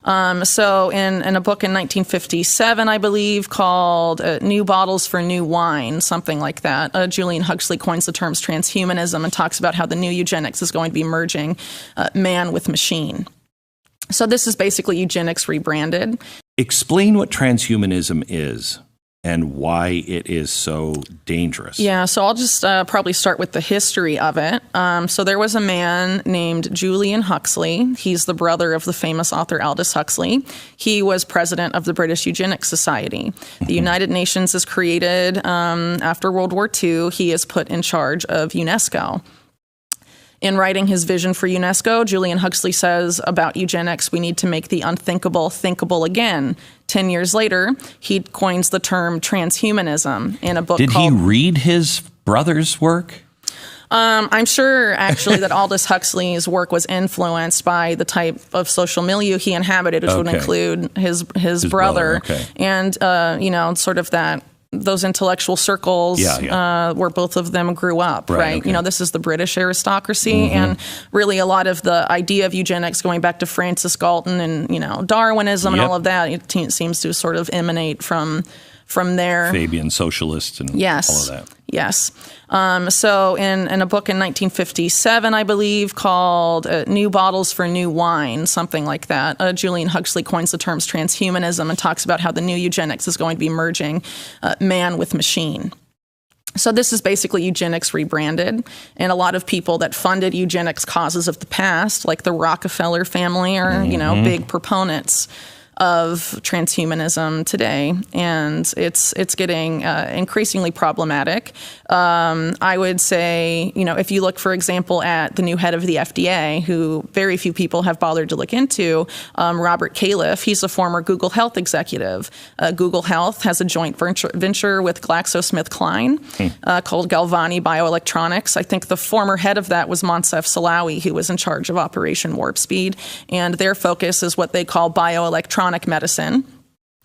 So in a book in 1957, I believe, called New Bottles for New Wine, something like that, Julian Huxley coins the terms transhumanism and talks about how the new eugenics is going to be merging man with machine. So this is basically eugenics rebranded. Explain what transhumanism is and why it is so dangerous. Yeah, so I'll just probably start with the history of it. So there was a man named Julian Huxley. He's the brother of the famous author Aldous Huxley. He was president of the British Eugenics Society. The United Nations is created after World War II. He is put in charge of UNESCO. In writing his vision for UNESCO, Julian Huxley says about eugenics, we need to make the unthinkable thinkable again. 10 years later, he coins the term transhumanism in a book called... Did he read his brother's work? I'm sure, actually, that Aldous Huxley's work was influenced by the type of social milieu he inhabited, which would include his brother. And, sort of those intellectual circles where both of them grew up, right? Okay. This is the British aristocracy, and really a lot of the idea of eugenics going back to Francis Galton and, Darwinism and all of that, it seems to sort of emanate from there. Fabian socialists and all of that. Yes. So in a book in 1957, I believe, called New Bottles for New Wine, something like that, Julian Huxley coins the terms transhumanism and talks about how the new eugenics is going to be merging man with machine. So this is basically eugenics rebranded, and a lot of people that funded eugenics causes of the past, like the Rockefeller family, are, big proponents of transhumanism today, and it's getting increasingly problematic. I would say, if you look, for example, at the new head of the FDA, who very few people have bothered to look into, Robert Califf, he's a former Google Health executive. Google Health has a joint venture with GlaxoSmithKline called Galvani Bioelectronics. I think the former head of that was Moncef Slaoui, who was in charge of Operation Warp Speed, and their focus is what they call bioelectronic medicine,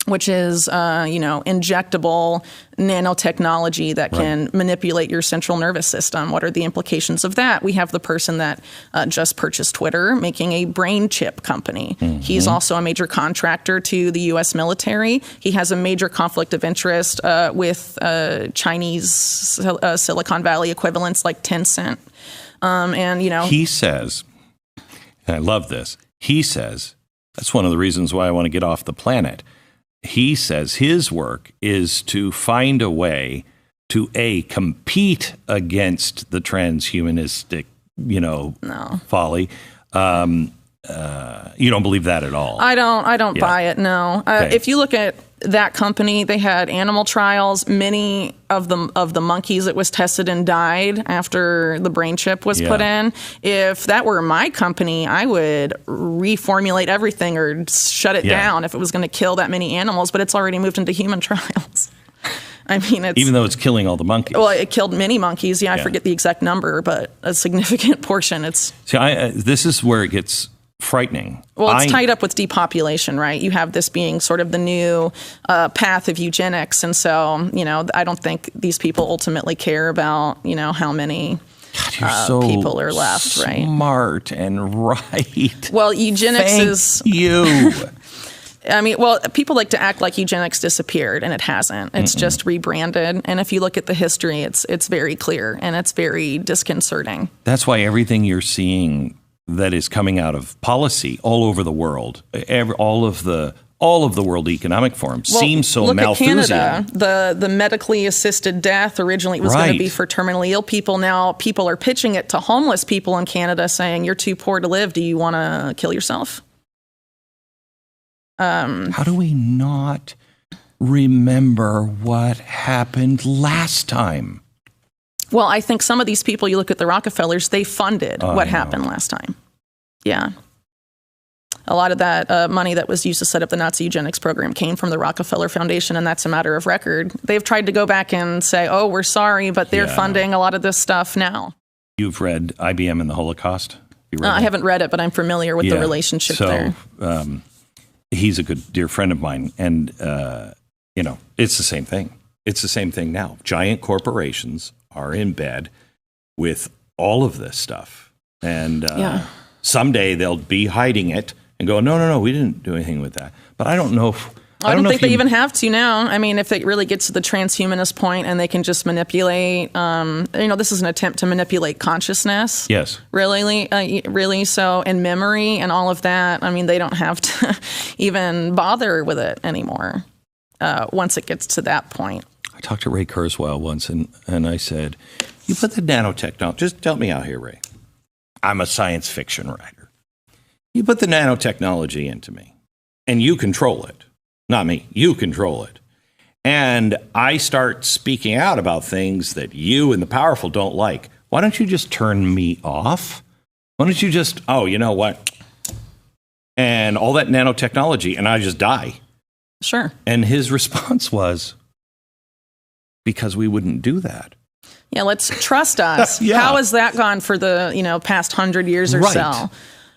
which is, injectable nanotechnology that can manipulate your central nervous system. What are the implications of that? We have the person that just purchased Twitter, making a brain chip company. He's also a major contractor to the U.S. military. He has a major conflict of interest with Chinese Silicon Valley equivalents like Tencent. He says, and I love this, he says, that's one of the reasons why I want to get off the planet. He says his work is to find a way to compete against the transhumanistic, folly. You don't believe that at all? I don't buy it. No. If you look at that company, they had animal trials. Many of the monkeys that was tested and died after the brain chip was put in. If that were my company, I would reformulate everything or shut it down if it was going to kill that many animals. But it's already moved into human trials. I mean, even though it's killing all the monkeys. Well, it killed many monkeys. I forget the exact number, but a significant portion. This is where it gets frightening. Well, it's tied up with depopulation, right? You have this being sort of the new path of eugenics. And so, I don't think these people ultimately care about, how many people are left, right? Smart and right. Well, eugenics is... you. People like to act like eugenics disappeared, and it hasn't. It's just rebranded. And if you look at the history, it's very clear, and it's very disconcerting. That's why everything you're seeing that is coming out of policy all over the world, all of the World Economic Forum seems so Malthusian. Look at Canada. The medically assisted death, originally it was going to be for terminally ill people. Now people are pitching it to homeless people in Canada saying, you're too poor to live. Do you want to kill yourself? How do we not remember what happened last time? Well, I think some of these people, you look at the Rockefellers, they funded what happened last time. Yeah. A lot of that money that was used to set up the Nazi eugenics program came from the Rockefeller Foundation, and that's a matter of record. They've tried to go back and say, we're sorry, but they're funding a lot of this stuff now. You've read IBM and the Holocaust? I haven't read it, but I'm familiar with the relationship there. He's a good dear friend of mine, and, it's the same thing. It's the same thing now. Giant corporations are in bed with all of this stuff. And someday they'll be hiding it, and go, no, we didn't do anything with that. But I don't know if... I don't think they even have to now. I mean, if it really gets to the transhumanist point and they can just manipulate, this is an attempt to manipulate consciousness. Yes. Really. So, and memory and all of that, I mean, they don't have to even bother with it anymore once it gets to that point. I talked to Ray Kurzweil once, and I said, you put the nanotechnology, just help me out here, Ray. I'm a science fiction writer. You put the nanotechnology into me, and you control it. Not me. You control it. And I start speaking out about things that you and the powerful don't like. Why don't you just turn me off? Why don't you just, you know what? And all that nanotechnology, and I just die. Sure. And his response was, because we wouldn't do that. Yeah, let's trust us. Yeah. How has that gone for the, past 100 years or so?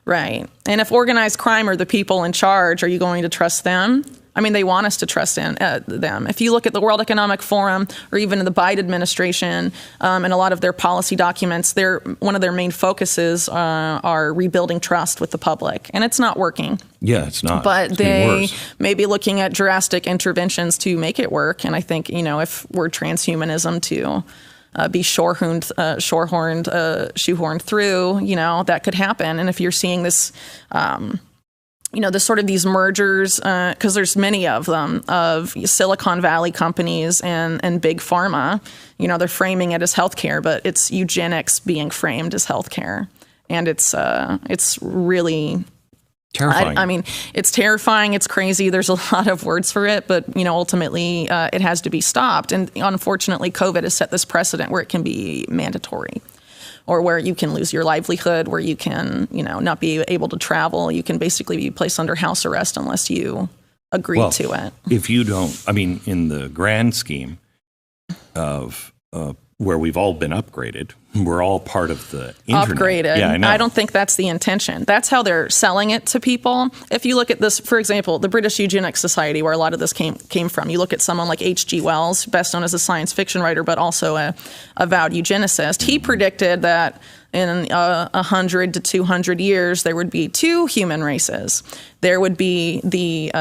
Right. And if organized crime are the people in charge, are you going to trust them? I mean, they want us to trust in them. If you look at the World Economic Forum or even the Biden administration and a lot of their policy documents, one of their main focuses are rebuilding trust with the public. And it's not working. Yeah, it's not. But they may be looking at drastic interventions to make it work. And I think, if we're transhumanism to be shoehorned through, that could happen. And if you're seeing this, this sort of these mergers, because there's many of them, of Silicon Valley companies and big pharma, they're framing it as healthcare, but it's eugenics being framed as healthcare. And it's really terrifying. I mean, it's terrifying. It's crazy. There's a lot of words for it, but ultimately it has to be stopped. And unfortunately, COVID has set this precedent where it can be mandatory, or where you can lose your livelihood, where you can not be able to travel. You can basically be placed under house arrest unless you agree to it. If you don't, in the grand scheme of where we've all been upgraded. We're all part of the internet. Upgraded. Yeah, I know. I don't think that's the intention. That's how they're selling it to people. If you look at this, for example, the British Eugenics Society, where a lot of this came from, you look at someone like H.G. Wells, best known as a science fiction writer, but also a avowed eugenicist. He predicted that in 100 to 200 years, there would be two human races. There would be the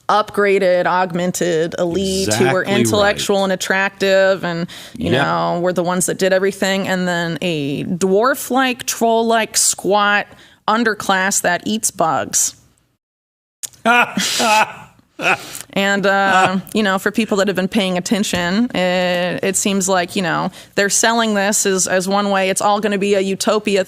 upgraded, augmented elite who were intellectual and attractive and, you know, were the ones that did everything. And then a dwarf-like, troll-like, squat underclass that eats bugs. And, you know, for people that have been paying attention, it seems like, you know, they're selling this as one way. It's all going to be a utopian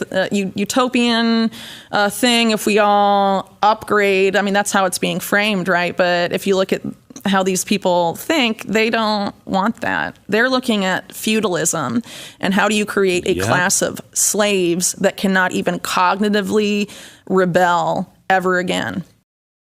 thing if we all upgrade. I mean, that's how it's being framed, right? But if you look at how these people think, they don't want that. They're looking at feudalism and how do you create a class of slaves that cannot even cognitively rebel ever again.